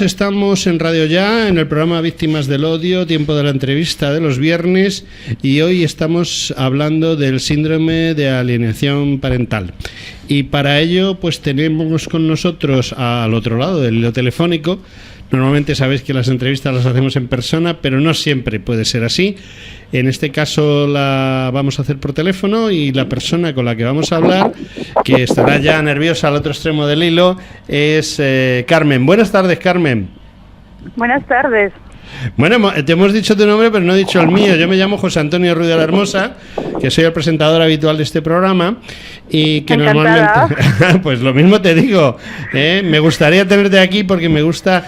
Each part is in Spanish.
Estamos en Radio Ya, en el programa Víctimas del Odio, tiempo de la entrevista de los viernes, y hoy estamos hablando del síndrome de alienación parental. Y para ello, pues tenemos con nosotros al otro lado del hilo telefónico. Normalmente sabéis que las entrevistas las hacemos en persona, pero no siempre puede ser así. En este caso la vamos a hacer por teléfono y la persona con la que vamos a hablar, que estará ya nerviosa al otro extremo del hilo, es Carmen. Buenas tardes, Carmen. Buenas tardes. Bueno, te hemos dicho tu nombre, pero no he dicho el mío. Yo me llamo José Antonio Ruiz de la Hermosa, que soy el presentador habitual de este programa y que Encantada. Normalmente, pues lo mismo te digo, me gustaría tenerte aquí porque me gusta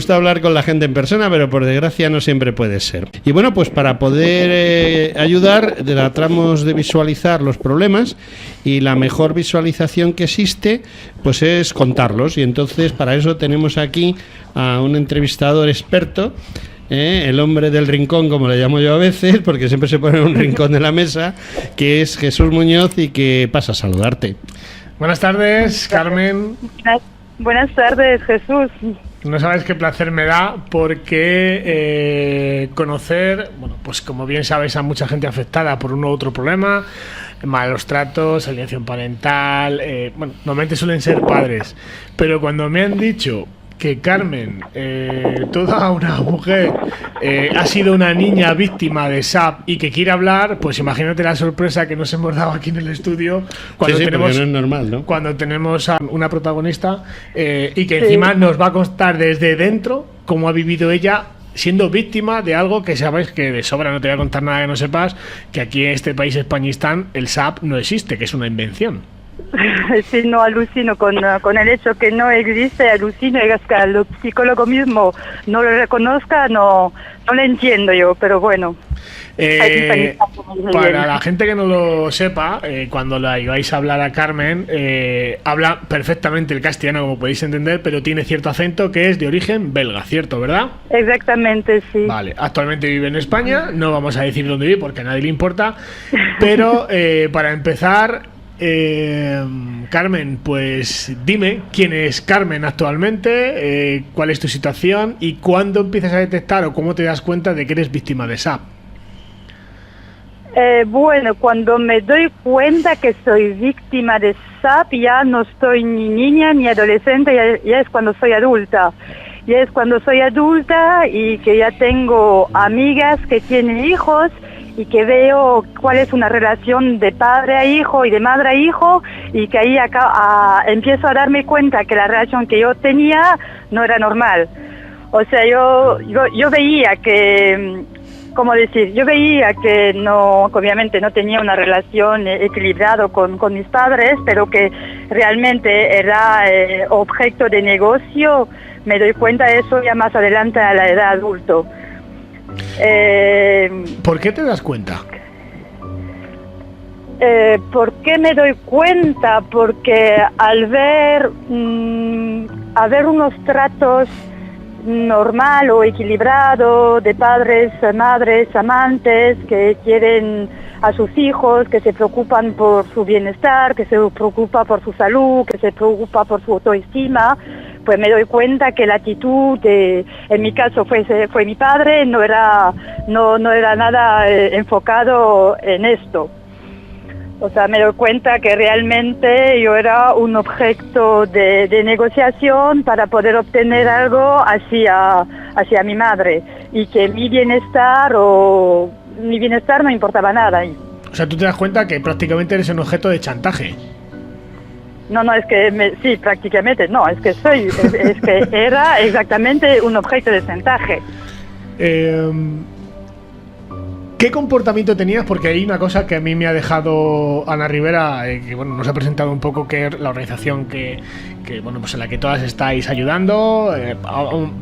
hablar con la gente en persona, pero por desgracia no siempre puede ser. Y bueno, pues para poder ayudar, tratamos de visualizar los problemas y la mejor visualización que existe, pues es contarlos. Y entonces para eso tenemos aquí a un entrevistador experto, el hombre del rincón, como le llamo yo a veces, porque siempre se pone en un rincón de la mesa, que es Jesús Muñoz y que pasa a saludarte. Buenas tardes, Carmen. Buenas tardes, Jesús. No sabes qué placer me da porque conocer, bueno, pues como bien sabes, a mucha gente afectada por uno u otro problema, malos tratos, alienación parental, bueno, normalmente suelen ser padres, pero cuando me han dicho que Carmen, toda una mujer, ha sido una niña víctima de SAP y que quiere hablar, pues imagínate la sorpresa que nos hemos dado aquí en el estudio cuando tenemos, no es normal, ¿no? Cuando tenemos a una protagonista y que encima nos va a contar desde dentro cómo ha vivido ella siendo víctima de algo que sabes que de sobra, no te voy a contar nada que no sepas, que aquí en este país Españistán el SAP no existe, que es una invención. Sí, no, alucino con el hecho que no existe, alucino, y hasta el psicólogo mismo no lo reconozca, no lo entiendo yo, pero bueno. Para la gente que no lo sepa, cuando la ibais a hablar a Carmen, habla perfectamente el castellano, como podéis entender, pero tiene cierto acento que es de origen belga, ¿cierto, verdad? Exactamente, sí. Vale, actualmente vive en España, no vamos a decir dónde vive porque a nadie le importa, pero para empezar, Carmen, pues dime quién es Carmen actualmente, cuál es tu situación y cuándo empiezas a detectar o cómo te das cuenta de que eres víctima de SAP. Bueno, cuando me doy cuenta que soy víctima de SAP, ya no estoy ni niña ni adolescente, ya es cuando soy adulta. Ya es cuando soy adulta y que ya tengo amigas que tienen hijos y que veo cuál es una relación de padre a hijo y de madre a hijo, y que ahí empiezo a darme cuenta que la relación que yo tenía no era normal. O sea, yo veía que, ¿cómo decir? Yo veía que no, obviamente no tenía una relación equilibrada con mis padres, pero que realmente era objeto de negocio. Me doy cuenta de eso ya más adelante a la edad adulto. ¿Por qué te das cuenta? ¿Por qué me doy cuenta? Porque al ver unos tratos normal o equilibrado de padres, madres, amantes que quieren a sus hijos, que se preocupan por su bienestar, que se preocupa por su salud, que se preocupa por su autoestima, pues me doy cuenta que la actitud en mi caso fue mi padre, no era nada enfocado en esto. O sea, me doy cuenta que realmente yo era un objeto de negociación para poder obtener algo hacia mi madre, y que mi bienestar no importaba nada. O sea, tú te das cuenta que prácticamente eres un objeto de chantaje. No, es que sí, prácticamente, no, es que era exactamente un objeto de chantaje. ¿Qué comportamiento tenías? Porque hay una cosa que a mí me ha dejado Ana Rivera, que bueno, nos ha presentado un poco, que es la organización que bueno, pues en la que todas estáis ayudando,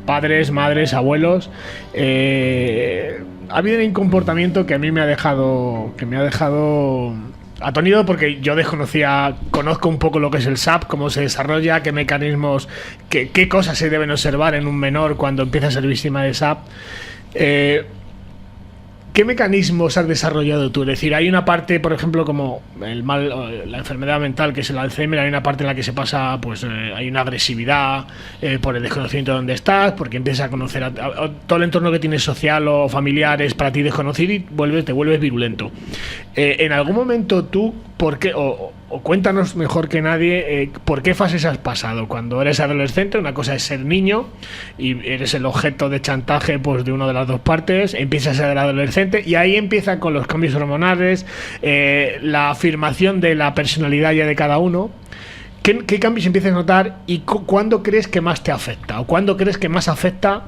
padres, madres, abuelos. Ha habido un comportamiento que a mí me ha dejado atónito, porque yo conozco un poco lo que es el SAP, cómo se desarrolla, qué mecanismos, qué cosas se deben observar en un menor cuando empieza a ser víctima de SAP. ¿qué mecanismos has desarrollado tú? Es decir, hay una parte, por ejemplo, como la enfermedad mental, que es el Alzheimer, hay una parte en la que se pasa, pues hay una agresividad por el desconocimiento de dónde estás, porque empiezas a conocer a todo el entorno que tienes social o familiar es para ti desconocido y te vuelves virulento. En algún momento tú, ¿por qué? O cuéntanos mejor que nadie por qué fases has pasado. Cuando eres adolescente, una cosa es ser niño y eres el objeto de chantaje, pues, de una de las dos partes, empiezas a ser adolescente y ahí empieza con los cambios hormonales, la afirmación de la personalidad ya de cada uno. ¿Qué cambios empiezas a notar y cuándo crees que más te afecta? ¿O cuándo crees que más afecta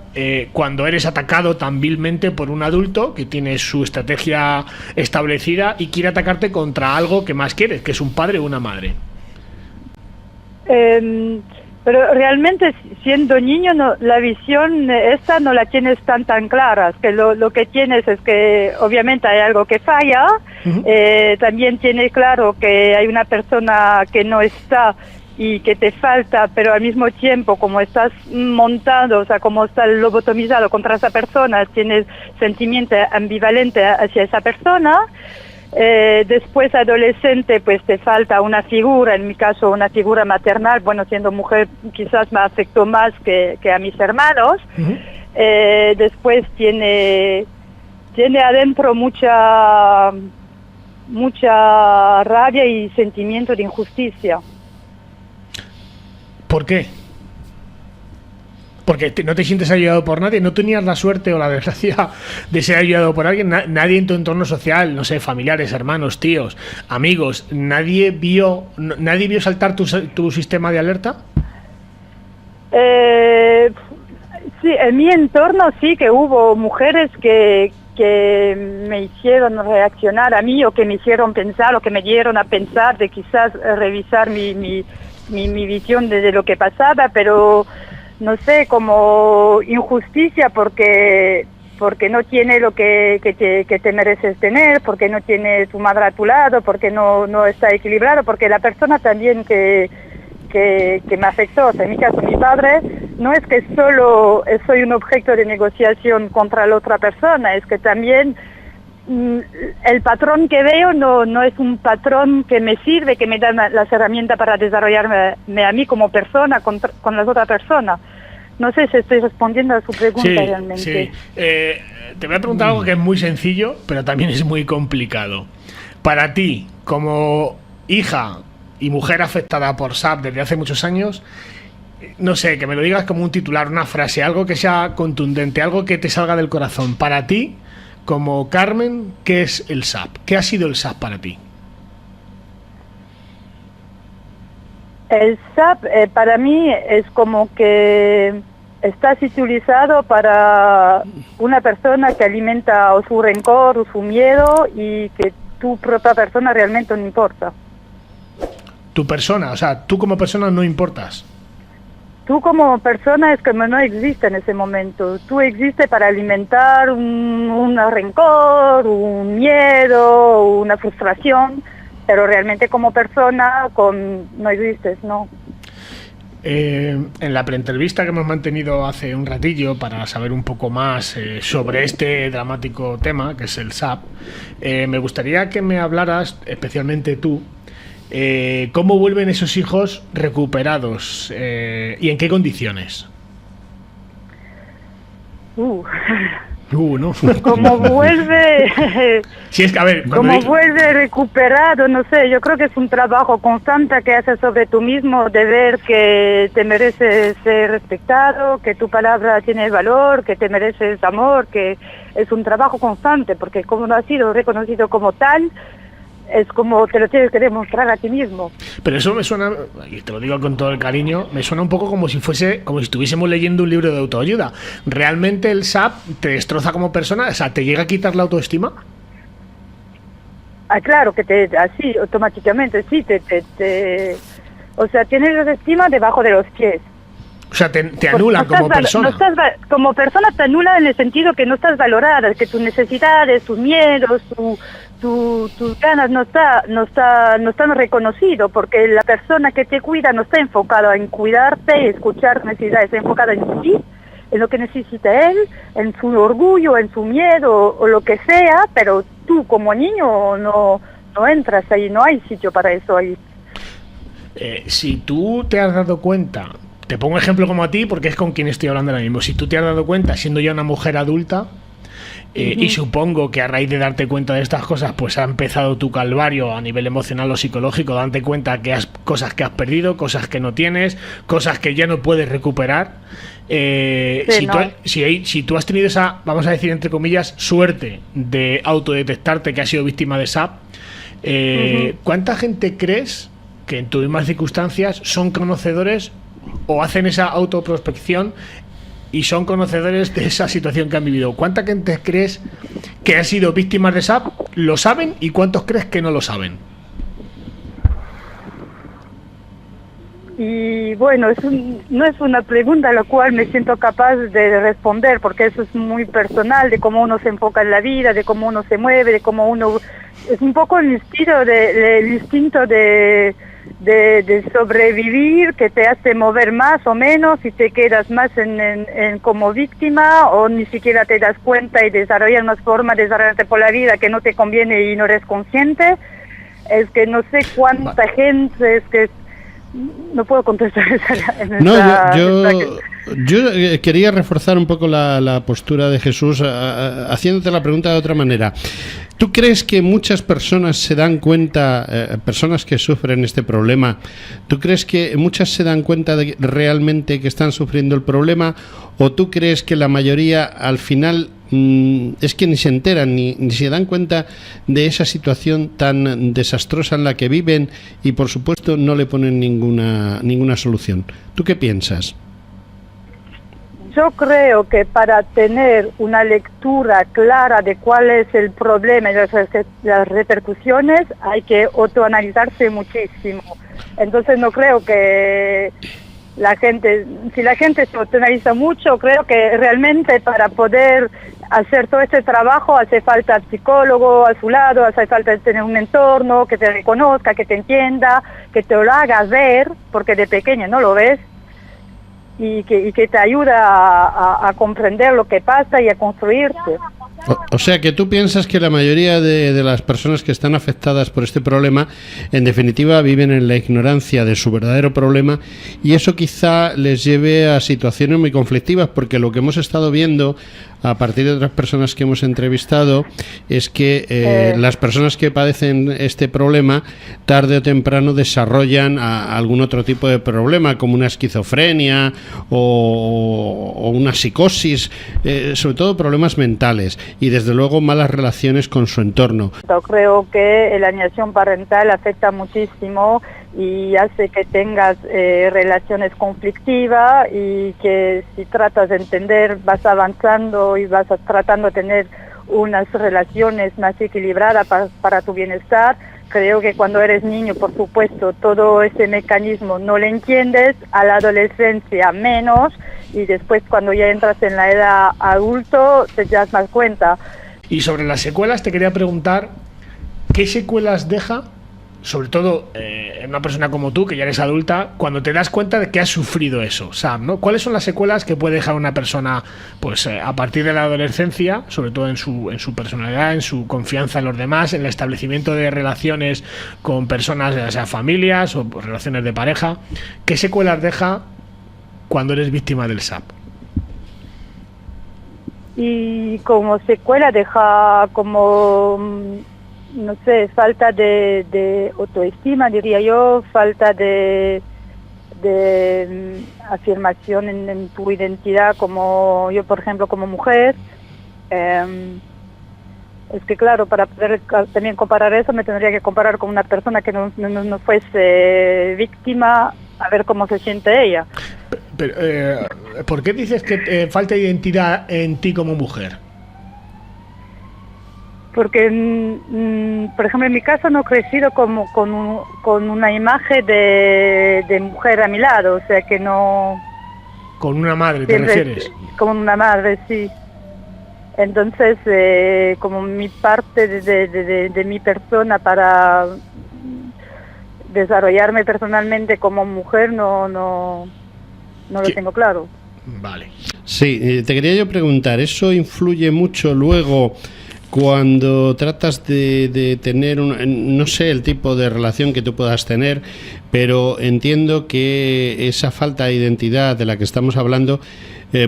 cuando eres atacado tan vilmente por un adulto que tiene su estrategia establecida y quiere atacarte contra algo que más quieres, que es un padre o una madre? Pero realmente siendo niño la visión esta no la tienes tan clara. Es que lo que tienes es que obviamente hay algo que falla. Uh-huh. También tienes claro que hay una persona que no está y que te falta, pero al mismo tiempo como estás montado, o sea, como estás lobotomizado contra esa persona, tienes sentimiento ambivalente hacia esa persona. Después adolescente, pues te falta una figura, en mi caso una figura maternal. Bueno, siendo mujer quizás me afectó más que a mis hermanos. Uh-huh. Después tiene adentro mucha rabia y sentimiento de injusticia. ¿Por qué? Porque no te sientes ayudado por nadie, no tenías la suerte o la desgracia de ser ayudado por alguien, nadie en tu entorno social, no sé, familiares, hermanos, tíos, amigos, nadie vio saltar tu sistema de alerta. Sí, en mi entorno sí que hubo mujeres que me hicieron reaccionar a mí o que me hicieron pensar o que me dieron a pensar de quizás revisar mi visión de lo que pasaba, pero no sé, como injusticia porque no tiene lo que te mereces tener, porque no tiene tu madre a tu lado, porque no está equilibrado, porque la persona también que me afectó, o sea, en mi caso mi padre, no es que solo soy un objeto de negociación contra la otra persona, es que también el patrón que veo no es un patrón que me sirve, que me da las herramientas para desarrollarme a mí como persona con las otras personas. No sé si estoy respondiendo a su pregunta realmente. Sí. Te voy a preguntar algo que es muy sencillo, pero también es muy complicado. Para ti, como hija y mujer afectada por SAP desde hace muchos años, no sé, que me lo digas como un titular, una frase, algo que sea contundente, algo que te salga del corazón. Para ti, como Carmen, ¿qué es el SAP? ¿Qué ha sido el SAP para ti? El SAP para mí es como que estás utilizado para una persona que alimenta o su rencor o su miedo y que tu propia persona realmente no importa. Tu persona, o sea, tú como persona no importas. Tú como persona es como no existe en ese momento. Tú existes para alimentar un rencor, un miedo, una frustración, pero realmente como persona no existes, ¿no? En la preentrevista que hemos mantenido hace un ratillo para saber un poco más sobre este dramático tema, que es el SAP, me gustaría que me hablaras, especialmente tú, cómo vuelven esos hijos recuperados y en qué condiciones. ¿no? Como vuelve sí, es que, a ver, como vuelve recuperado, no sé, yo creo que es un trabajo constante que haces sobre tú mismo, de ver que te mereces ser respetado, que tu palabra tiene valor, que te mereces amor, que es un trabajo constante, porque como no has sido reconocido como tal, es como te lo tienes que demostrar a ti mismo. Pero eso me suena, y te lo digo con todo el cariño, me suena un poco como si estuviésemos leyendo un libro de autoayuda. ¿Realmente el SAP te destroza como persona? O sea, ¿te llega a quitar la autoestima? Claro, que así, automáticamente, sí, o sea, tienes la autoestima debajo de los pies. O sea, te anula como persona. Como persona te anula en el sentido que no estás valorada, que tus necesidades, tus miedos, tus ganas no están reconocidos, porque la persona que te cuida no está enfocada en cuidarte y escuchar necesidades, está enfocada en ti, en lo que necesita él, en su orgullo, en su miedo o lo que sea, pero tú como niño no entras ahí, no hay sitio para eso ahí. Si tú te has dado cuenta, te pongo un ejemplo como a ti porque es con quien estoy hablando ahora mismo, si tú te has dado cuenta siendo ya una mujer adulta, y supongo que a raíz de darte cuenta de estas cosas pues ha empezado tu calvario a nivel emocional o psicológico, darte cuenta que cosas que has perdido, cosas que no tienes, cosas que ya no puedes recuperar. Si tú has tenido esa, vamos a decir entre comillas, suerte de autodetectarte que has sido víctima de SAP, ¿cuánta gente crees que en tus mismas circunstancias son conocedores o hacen esa autoprospección y son conocedores de esa situación que han vivido? ¿Cuánta gente crees que han sido víctimas de SAP lo saben y cuántos crees que no lo saben? Y bueno, no es una pregunta a la cual me siento capaz de responder, porque eso es muy personal, de cómo uno se enfoca en la vida, de cómo uno se mueve, de cómo uno... Es un poco el instinto de sobrevivir que te hace mover más o menos y te quedas más en como víctima, o ni siquiera te das cuenta y desarrollas una forma de desarrollarte por la vida que no te conviene y no eres consciente. Es que no sé cuánta gente, es que no puedo contestar yo quería reforzar un poco la postura de Jesús haciéndote la pregunta de otra manera. ¿Tú crees que muchas personas se dan cuenta, personas que sufren este problema, tú crees que muchas se dan cuenta de realmente que están sufriendo el problema, o tú crees que la mayoría al final es que ni se enteran ni se dan cuenta de esa situación tan desastrosa en la que viven y por supuesto no le ponen ninguna solución? ¿Tú qué piensas? Yo creo que para tener una lectura clara de cuál es el problema y las repercusiones hay que autoanalizarse muchísimo. Entonces no creo que si la gente se autoanaliza mucho, creo que realmente para poder hacer todo este trabajo hace falta psicólogo a su lado, hace falta tener un entorno que te reconozca, que te entienda, que te lo haga ver, porque de pequeño no lo ves, y que te ayuda a comprender lo que pasa y a construirte. O sea que tú piensas que la mayoría de las personas que están afectadas por este problema, en definitiva, viven en la ignorancia de su verdadero problema, y eso quizá les lleve a situaciones muy conflictivas, porque lo que hemos estado viendo a partir de otras personas que hemos entrevistado es que las personas que padecen este problema tarde o temprano desarrollan algún otro tipo de problema, como una esquizofrenia o una psicosis, sobre todo problemas mentales, y desde luego malas relaciones con su entorno. Yo creo que la alienación parental afecta muchísimo y hace que tengas relaciones conflictivas, y que si tratas de entender vas avanzando y vas tratando de tener unas relaciones más equilibradas para tu bienestar. Creo que cuando eres niño, por supuesto, todo ese mecanismo no lo entiendes, a la adolescencia menos, y después cuando ya entras en la edad adulto te das más cuenta. Y sobre las secuelas te quería preguntar, ¿qué secuelas deja, sobre todo en una persona como tú, que ya eres adulta, cuando te das cuenta de que has sufrido eso, Sam, ¿no? ¿Cuáles son las secuelas que puede dejar una persona pues a partir de la adolescencia, sobre todo en su personalidad, en su confianza en los demás, en el establecimiento de relaciones con personas, ya sea familias o relaciones de pareja? ¿Qué secuelas deja cuando eres víctima del SAP? Y como secuela deja como... no sé, falta de autoestima, diría yo, falta de afirmación en tu identidad, como yo, por ejemplo, como mujer. Es que claro, para poder también comparar eso, me tendría que comparar con una persona que no fuese víctima, a ver cómo se siente ella. Pero, ¿por qué dices que falta identidad en ti como mujer? Porque, por ejemplo, en mi caso no he crecido con una imagen de mujer a mi lado, o sea que no... ¿Con una madre te refieres? Como una madre, sí. Entonces, como mi parte de mi persona para desarrollarme personalmente como mujer no lo tengo claro. Vale. Sí, te quería yo preguntar, ¿eso influye mucho luego cuando tratas de tener no sé el tipo de relación que tú puedas tener, pero entiendo que esa falta de identidad de la que estamos hablando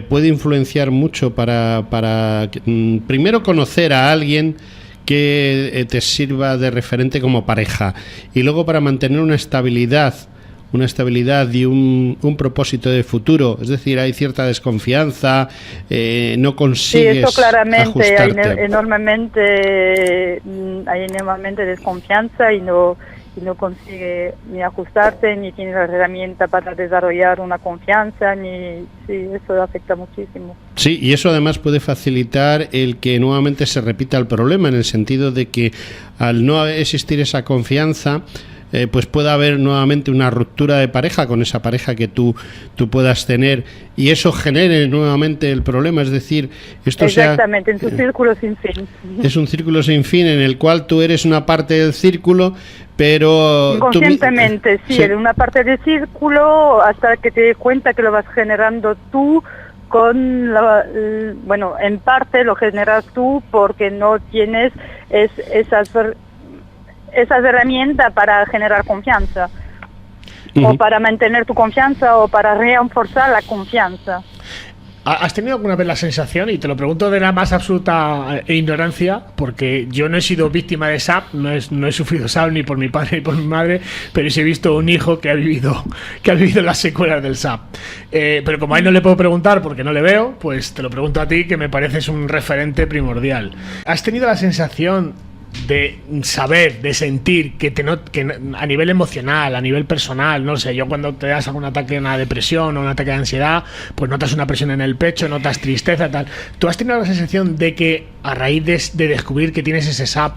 puede influenciar mucho para primero conocer a alguien que te sirva de referente como pareja y luego para mantener una estabilidad y un propósito de futuro? Es decir, hay cierta desconfianza, no consigues. Sí, eso claramente, ajustarte. Hay enormemente desconfianza y no consigue ni ajustarse, ni tiene la herramienta para desarrollar una confianza, sí, eso afecta muchísimo. Sí, y eso además puede facilitar el que nuevamente se repita el problema, en el sentido de que al no existir esa confianza, pues pueda haber nuevamente una ruptura de pareja con esa pareja que tú puedas tener y eso genere nuevamente el problema, es decir, esto exactamente, en un círculo sin fin. Es un círculo sin fin en el cual tú eres una parte del círculo, pero inconscientemente, sí, eres una parte del círculo hasta que te des cuenta que lo vas generando tú bueno, en parte lo generas tú porque no tienes esas herramientas para generar confianza, o para mantener tu confianza, o para reforzar la confianza. ¿Has tenido alguna vez la sensación, y te lo pregunto de la más absoluta ignorancia, porque yo no he sido víctima de SAP, no he sufrido SAP ni por mi padre ni por mi madre, pero sí he visto un hijo que ha vivido las secuelas del SAP, pero como a él no le puedo preguntar porque no le veo, pues te lo pregunto a ti, que me pareces un referente primordial. ¿Has tenido la sensación de saber, de sentir que a nivel emocional, a nivel personal, no sé, yo cuando te das algún ataque de una depresión o un ataque de ansiedad, pues notas una presión en el pecho, notas tristeza, tal? ¿Tú has tenido la sensación de que a raíz de descubrir que tienes ese SAP,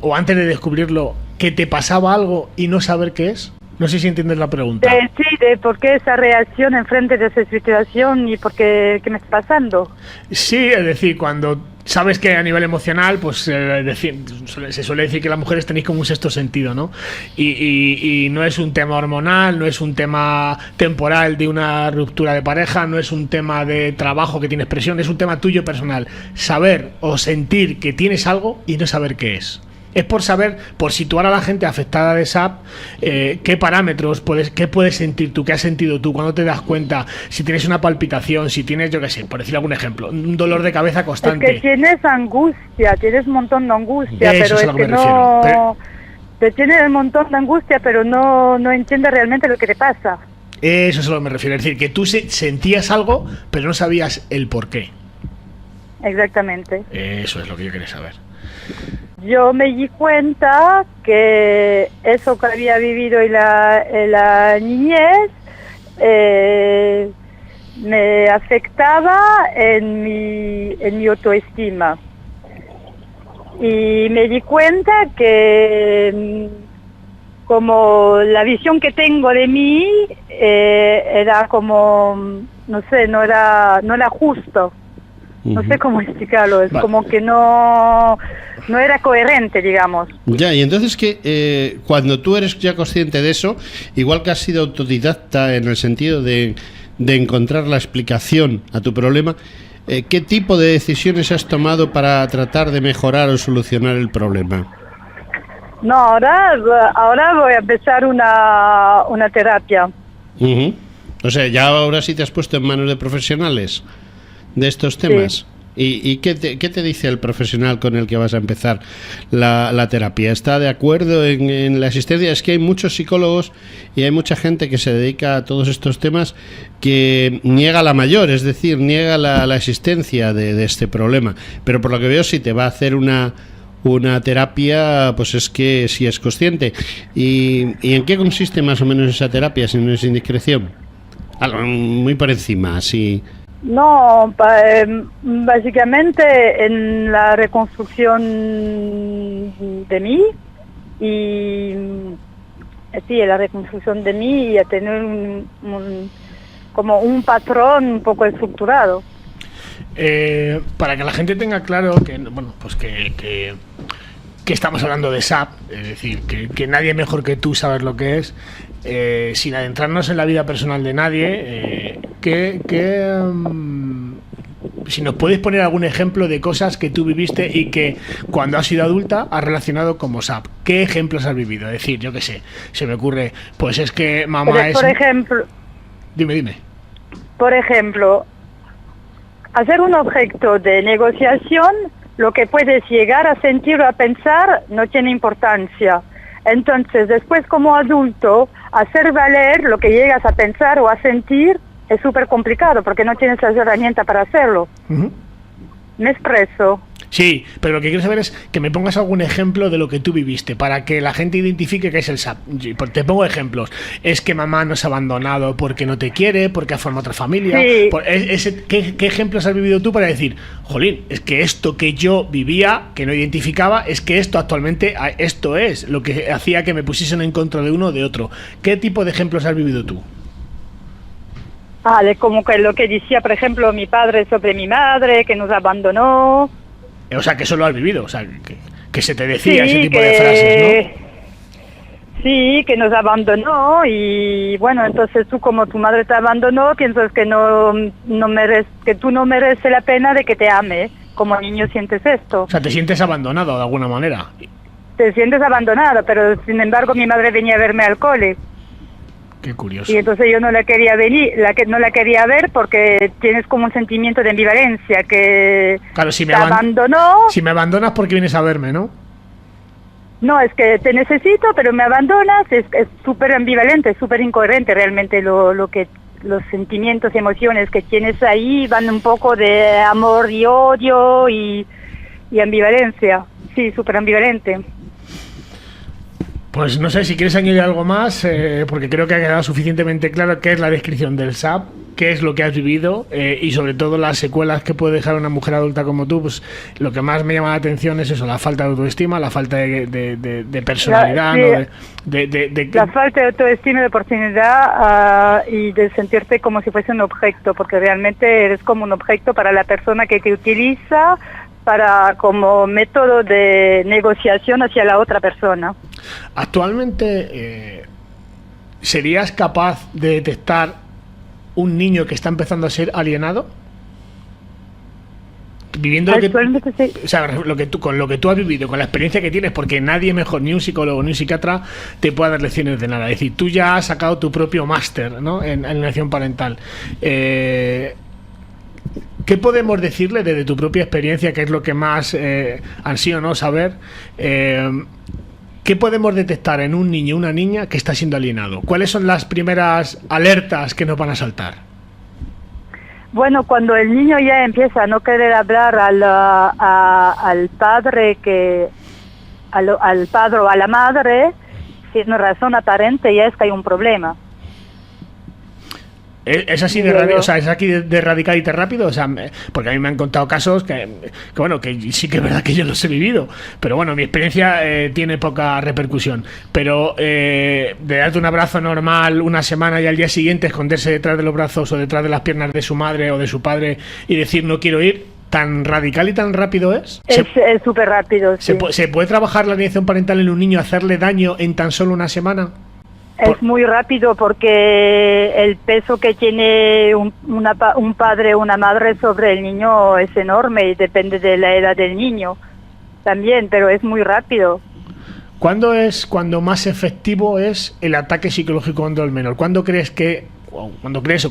o antes de descubrirlo, que te pasaba algo y no saber qué es? No sé si entiendes la pregunta. Sí, de por qué esa reacción en frente de esa situación y por qué me está pasando. Sí, es decir, cuando sabes que a nivel emocional, pues se suele decir que las mujeres tenéis como un sexto sentido, ¿no? Y no es un tema hormonal, no es un tema temporal de una ruptura de pareja, no es un tema de trabajo que tienes presión, es un tema tuyo personal. Saber o sentir que tienes algo y no saber qué es. Es por saber, por situar a la gente afectada de SAP, qué parámetros qué puedes sentir tú, qué has sentido tú, cuando te das cuenta, si tienes una palpitación, si tienes, yo qué sé, por decir algún ejemplo, un dolor de cabeza constante. Es que tienes angustia, tienes un montón de angustia, pero es que te tienes un montón de angustia, pero no entiendes realmente lo que te pasa. Eso es a lo que me refiero, es decir, que tú sentías algo, pero no sabías el por qué. Exactamente. Eso es lo que yo quería saber. Yo me di cuenta que eso que había vivido en la niñez me afectaba en mi autoestima. Y me di cuenta que como la visión que tengo de mí era como, no sé, no era justo. No sé cómo explicarlo, es como que no era coherente, digamos. Ya, y entonces que cuando tú eres ya consciente de eso, igual que has sido autodidacta en el sentido de encontrar la explicación a tu problema, ¿qué tipo de decisiones has tomado para tratar de mejorar o solucionar el problema? No, ahora voy a empezar una terapia. O sea, ya ahora sí te has puesto en manos de profesionales de estos temas. Sí. ¿Y qué te dice el profesional con el que vas a empezar la terapia? ¿Está de acuerdo en la existencia? Es que hay muchos psicólogos y hay mucha gente que se dedica a todos estos temas que niega la mayor, es decir, niega la existencia de este problema. Pero por lo que veo, si te va a hacer una terapia, pues es que sí es consciente. ¿Y en qué consiste más o menos esa terapia, si no es indiscreción? Algo muy por encima, así. No, básicamente en la reconstrucción de mí y sí, en la reconstrucción de mí y a tener como un patrón un poco estructurado. Para que la gente tenga claro que, bueno, pues que estamos hablando de SAP, es decir, que nadie mejor que tú sabe lo que es, sin adentrarnos en la vida personal de nadie, ¿qué si nos puedes poner algún ejemplo de cosas que tú viviste y que cuando has sido adulta has relacionado como SAP. ¿Qué ejemplos has vivido? Es decir, yo qué sé, se me ocurre, pues es que mamá es... Por ejemplo... Dime. Por ejemplo, hacer un objeto de negociación, lo que puedes llegar a sentir o a pensar no tiene importancia. Entonces, después como adulto, hacer valer lo que llegas a pensar o a sentir es súper complicado porque no tienes las herramientas para hacerlo. Uh-huh. Me expreso. Sí, pero lo que quiero saber es que me pongas algún ejemplo de lo que tú viviste para que la gente identifique qué es el SAP. Te pongo ejemplos. Es que mamá nos ha abandonado porque no te quiere, porque ha formado otra familia. Sí. ¿Qué ejemplos has vivido tú para decir, jolín, es que esto que yo vivía, que no identificaba, es que esto actualmente, esto es lo que hacía que me pusiesen en contra de uno o de otro? ¿Qué tipo de ejemplos has vivido tú? De como que lo que decía, por ejemplo, mi padre sobre mi madre, que nos abandonó. O sea, que eso lo has vivido, o sea, que se te decía ese tipo de frases, ¿no? Sí, que nos abandonó y bueno, entonces tú como tu madre te abandonó, piensas que que tú no mereces la pena de que te ame. Como niño sientes esto. O sea, te sientes abandonado de alguna manera. Te sientes abandonado, pero sin embargo mi madre venía a verme al cole. Qué curioso. Y entonces yo no la quería no la quería ver porque tienes como un sentimiento de ambivalencia que claro, si me te abandonó. Si me abandonas porque vienes a verme, ¿no? No, es que te necesito, pero me abandonas, es súper ambivalente, es súper incoherente realmente lo que los sentimientos y emociones que tienes ahí van un poco de amor y odio y ambivalencia. Sí, súper ambivalente. Pues no sé si quieres añadir algo más, porque creo que ha quedado suficientemente claro qué es la descripción del SAP, qué es lo que has vivido y sobre todo las secuelas que puede dejar una mujer adulta como tú. Pues lo que más me llama la atención es eso, la falta de autoestima, la falta de personalidad, ¿no? La falta de autoestima, de oportunidad y de sentirte como si fuese un objeto, porque realmente eres como un objeto para la persona que te utiliza como método de negociación hacia la otra persona. Actualmente, ¿serías capaz de detectar un niño que está empezando a ser alienado? Viviendo con lo que tú has vivido, con la experiencia que tienes, porque nadie mejor, ni un psicólogo ni un psiquiatra, te puede dar lecciones de nada. Es decir, tú ya has sacado tu propio máster, ¿no?, en alienación parental. ¿Qué podemos decirle desde tu propia experiencia, que es lo que más ansío, ¿no?, saber? ¿Qué podemos detectar en un niño o una niña que está siendo alienado? ¿Cuáles son las primeras alertas que nos van a saltar? Bueno, cuando el niño ya empieza a no querer hablar al padre al padre o a la madre, sin razón aparente, ya es que hay un problema. ¿Es así de radical, o sea, es aquí de radicalmente rápido? O sea, porque a mí me han contado casos que bueno, que sí que es verdad que yo los he vivido, pero bueno, mi experiencia tiene poca repercusión. Pero de darte un abrazo normal una semana y al día siguiente esconderse detrás de los brazos o detrás de las piernas de su madre o de su padre y decir no quiero ir, ¿tan radical y tan rápido es? Es súper rápido, sí. ¿Se puede trabajar la alienación parental en un niño, hacerle daño en tan solo una semana? Es muy rápido porque el peso que tiene un padre o una madre sobre el niño es enorme y depende de la edad del niño también, pero es muy rápido. Cuando más efectivo es el ataque psicológico contra el menor? ¿Cuándo crees o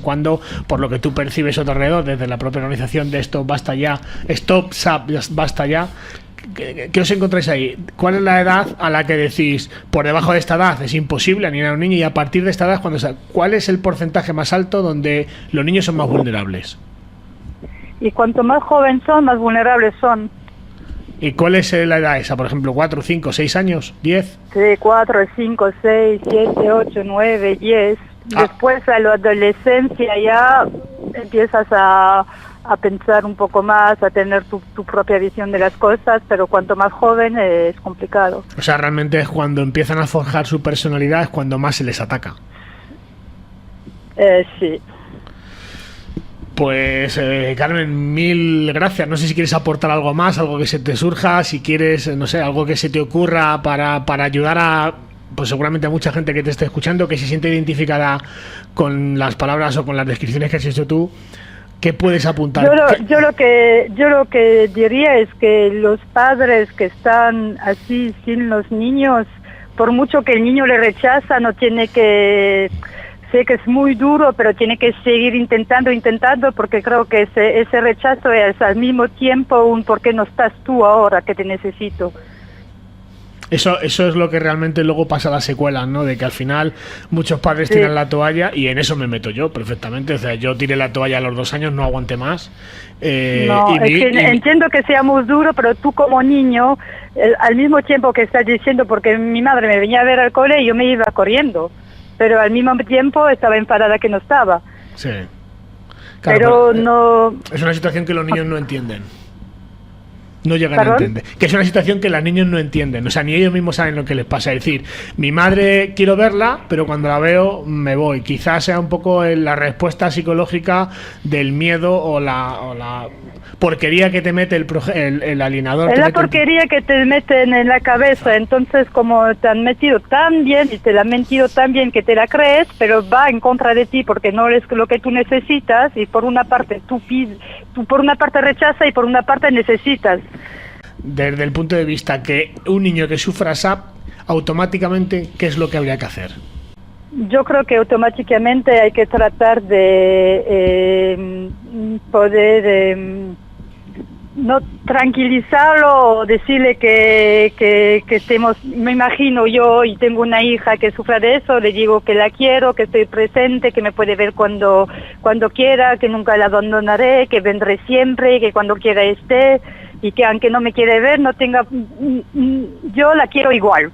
cuándo, por lo que tú percibes a tu alrededor, desde la propia organización de esto basta ya, Stop SAP, basta ya? ¿Qué os encontráis ahí? ¿Cuál es la edad a la que decís, por debajo de esta edad es imposible alinear a un niño, y a partir de esta edad, cuál es el porcentaje más alto donde los niños son más vulnerables? Y cuanto más joven son, más vulnerables son. ¿Y cuál es la edad esa? Por ejemplo, 4, 5, 6 años, 10. Sí, 4, 5, 6, 7, 8, 9, 10. Después a la adolescencia ya empiezas a pensar un poco más, a tener tu propia visión de las cosas, pero cuanto más joven es complicado. O sea, realmente es cuando empiezan a forjar su personalidad, es cuando más se les ataca. Sí. Pues Carmen, mil gracias. No sé si quieres aportar algo más, algo que se te surja, si quieres, no sé, algo que se te ocurra para ayudar a, pues seguramente a mucha gente que te esté escuchando, que se siente identificada con las palabras o con las descripciones que has hecho tú, ¿Qué puedes apuntar? Yo lo que diría es que los padres que están así sin los niños, por mucho que el niño le rechaza, no tiene que... Sé que es muy duro, pero tiene que seguir intentando, porque creo que ese rechazo es al mismo tiempo un ¿por qué no estás tú ahora que te necesito? Eso es lo que realmente luego pasa a las secuelas, ¿no? De que al final muchos padres tiran la toalla, y en eso me meto yo perfectamente. O sea, yo tiré la toalla a los 2 años, no aguanté más. Entiendo que sea muy duro, pero tú como niño, al mismo tiempo que estás diciendo, porque mi madre me venía a ver al cole y yo me iba corriendo, pero al mismo tiempo estaba enfadada que no estaba. Sí. Claro, pero no... Es una situación que los niños no entienden. No llegan a entender. Que es una situación que los niños no entienden. O sea, ni ellos mismos saben lo que les pasa. Es decir, mi madre quiero verla, pero cuando la veo me voy. Quizás sea un poco la respuesta psicológica del miedo o la porquería que te mete el alienador. Es la porquería que te meten en la cabeza. Entonces, como te han metido tan bien y te la han mentido tan bien que te la crees, pero va en contra de ti porque no es lo que tú necesitas, y por una parte tú por una parte rechazas y por una parte necesitas. Desde el punto de vista que un niño que sufra SAP, automáticamente, ¿qué es lo que habría que hacer? Yo creo que automáticamente hay que tratar de poder no tranquilizarlo o decirle que estemos, me imagino yo, y tengo una hija que sufra de eso, le digo que la quiero, que estoy presente, que me puede ver cuando quiera, que nunca la abandonaré, que vendré siempre, que cuando quiera esté, y que aunque no me quiere ver, no tenga, yo la quiero igual.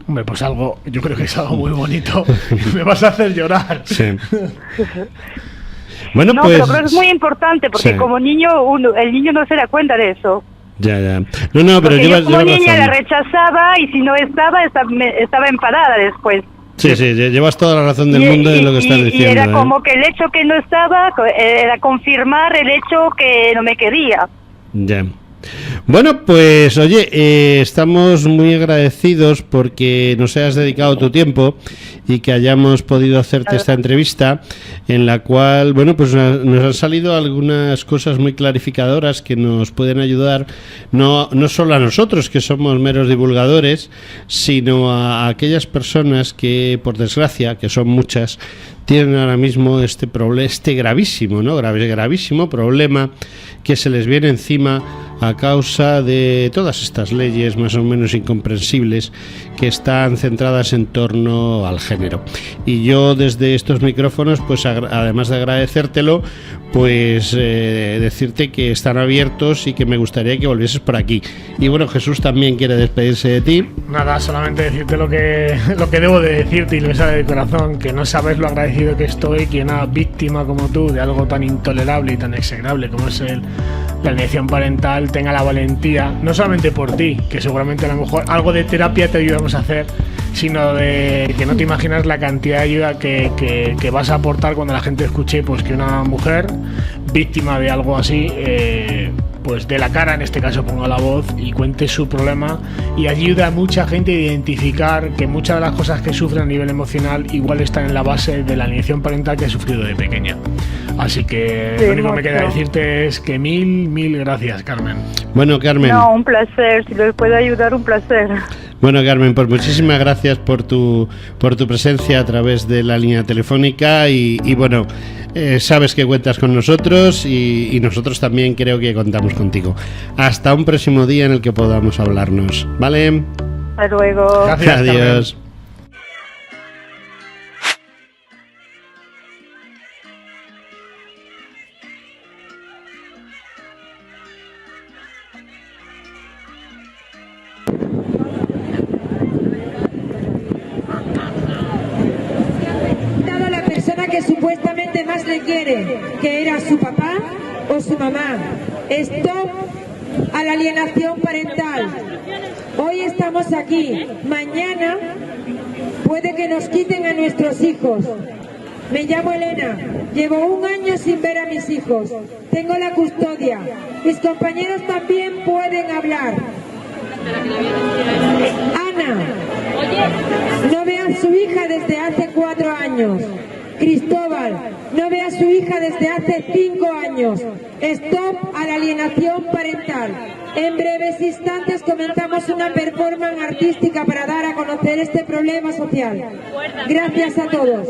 Hombre, pues yo creo que es algo muy bonito. Me vas a hacer llorar. Sí. Bueno, no, pues, pero es muy importante porque como niño, el niño no se da cuenta de eso. Ya. No, pero yo como niña la rechazaba, y si no estaba enfadada después. Sí, llevas toda la razón del mundo en lo que estás diciendo. Y era como que el hecho que no estaba era confirmar el hecho que no me quería. Ya. Bueno, pues oye, estamos muy agradecidos porque nos hayas dedicado tu tiempo y que hayamos podido hacerte esta entrevista, en la cual, bueno, pues nos han salido algunas cosas muy clarificadoras que nos pueden ayudar, no solo a nosotros, que somos meros divulgadores, sino a aquellas personas que, por desgracia, que son muchas, tienen ahora mismo este gravísimo, ¿no? Gravísimo problema que se les viene encima a causa de todas estas leyes más o menos incomprensibles que están centradas en torno al género. Y yo desde estos micrófonos, pues además de agradecértelo, pues decirte que están abiertos y que me gustaría que volvieses por aquí. Y bueno, Jesús también quiere despedirse de ti. Nada, solamente decirte lo que debo de decirte, y lo sale de corazón, que no sabes lo agradecido que estoy que una víctima como tú de algo tan intolerable y tan execrable como es la alienación parental tenga la valentía, no solamente por ti, que seguramente a lo mejor algo de terapia te ayudamos a hacer, sino de que no te imaginas la cantidad de ayuda que vas a aportar cuando la gente escuche pues que una mujer víctima de algo así pues dé la cara, en este caso ponga la voz y cuente su problema, y ayuda a mucha gente a identificar que muchas de las cosas que sufren a nivel emocional igual están en la base de la alienación parental que ha sufrido de pequeña. Así que lo único que me queda decirte es que mil gracias, Carmen. Bueno, Carmen. No, un placer, si les puedo ayudar, un placer. Bueno, Carmen, pues muchísimas gracias por tu presencia a través de la línea telefónica y bueno, sabes que cuentas con nosotros y nosotros también creo que contamos contigo. Hasta un próximo día en el que podamos hablarnos, ¿vale? Hasta luego. Gracias, adiós. Carmen. Que supuestamente más le quiere, que era su papá o su mamá. Stop a la alienación parental. Hoy estamos aquí, mañana puede que nos quiten a nuestros hijos. Me llamo Elena, llevo 1 año sin ver a mis hijos, tengo la custodia, mis compañeros también pueden hablar. Ana no ve a su hija desde hace 4 años. Cristóbal no ve a su hija desde hace 5 años. Stop a la alienación parental. En breves instantes comenzamos una performance artística para dar a conocer este problema social. Gracias a todos.